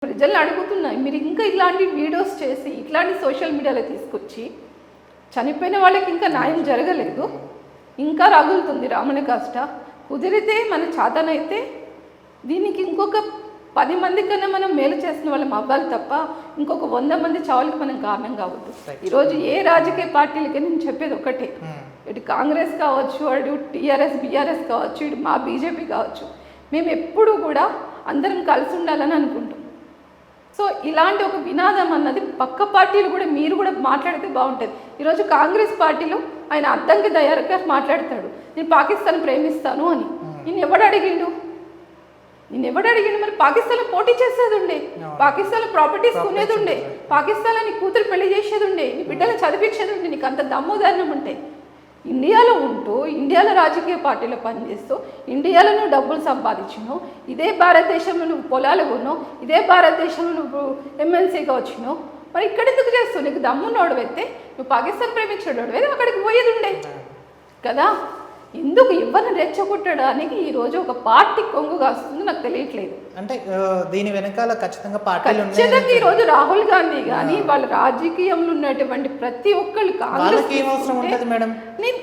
ప్రజల్ని అడుగుతున్నాయి, మీరు ఇంకా ఇలాంటి వీడియోస్ చేసి ఇట్లాంటి సోషల్ మీడియాలో తీసుకొచ్చి చనిపోయిన వాళ్ళకి ఇంకా న్యాయం జరగలేదు, ఇంకా రగులుతుంది రాముని కష్ట. కుదిరితే మన చేతనైతే దీనికి ఇంకొక 10 మంది కన్నా మనం మేలు చేసిన వాళ్ళం అవ్వాలి తప్ప ఇంకొక 100 మంది చావులకి మనం కారణం కావద్దు. ఈరోజు ఏ రాజకీయ పార్టీలకి నేను చెప్పేది ఒకటే, ఇటు కాంగ్రెస్ కావచ్చు, అటు టీఆర్ఎస్ బీఆర్ఎస్ కావచ్చు, ఇటు మా బీజేపీ కావచ్చు, మేము ఎప్పుడూ కూడా అందరం కలిసి ఉండాలని అనుకుంటాం. సో ఇలాంటి ఒక వినాదం అన్నది పక్క పార్టీలు కూడా మీరు కూడా మాట్లాడితే బాగుంటుంది. ఈరోజు కాంగ్రెస్ పార్టీలో ఆయన అద్దంకి దయాకర్ మాట్లాడతాడు, నేను పాకిస్తాన్ ప్రేమిస్తాను అని. నేను ఎవడు అడిగిండు? మరి పాకిస్తాన్లో పోటీ చేసేది ఉండే, పాకిస్తాన్లో ప్రాపర్టీస్ కొనేది ఉండే, పాకిస్తాన్లో నీ కూతురు పెళ్లి చేసేది ఉండే, నీ బిడ్డలు చదివించేది ఉండే. నీకు అంత దమ్ముదారణం ఉంటే ఇండియాలో ఉంటూ ఇండియాలో రాజకీయ పార్టీలో పనిచేస్తూ ఇండియాలో నువ్వు డబ్బులు సంపాదించినావు, ఇదే భారతదేశంలో నువ్వు పొలాలు కొన్నావు, ఇదే భారతదేశంలో నువ్వు ఎమ్మెల్సీగా వచ్చినావు, మరి ఇక్కడ ఎందుకు చేస్తావు? నీకు దమ్మున్నోడు అయితే నువ్వు పాకిస్తాన్ ప్రేమించాడు అక్కడికి పోయేది ఉండే కదా. ఎందుకు ఇవ్వని రెచ్చగొట్టడానికి ఈరోజు ఒక పార్టీ కొంగు కాస్తుంది నాకు తెలియట్లేదు. అంటే దీని వెనకాల ఖచ్చితంగా ఈరోజు రాహుల్ గాంధీ కానీ వాళ్ళ రాజకీయంలో ఉన్నటువంటి ప్రతి ఒక్కళ్ళు కాంగ్రెస్,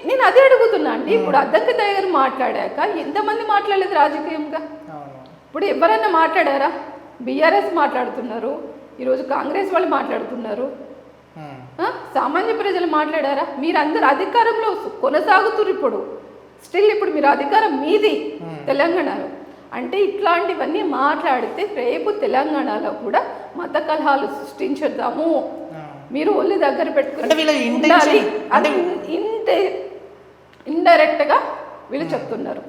నేను అదే అడుగుతున్నా అండి. ఇప్పుడు అద్దంకి దగ్గర మాట్లాడాక ఎంతమంది మాట్లాడలేదు రాజకీయంగా? ఇప్పుడు ఎవరైనా మాట్లాడారా? బీఆర్ఎస్ మాట్లాడుతున్నారు, ఈరోజు కాంగ్రెస్ వాళ్ళు మాట్లాడుతున్నారు, సామాన్య ప్రజలు మాట్లాడారా? మీరందరూ అధికారంలో కొనసాగుతున్నారు. ఇప్పుడు మీరు అధికారం మీది తెలంగాణలో. అంటే ఇట్లాంటివన్నీ మాట్లాడితే రేపు తెలంగాణలో కూడా మత కలహాలు సృష్టించుదాము, మీరు ఒళ్ళు దగ్గర పెట్టుకుని అది ఇండైరెక్ట్గా వీళ్ళు చెప్తున్నారు.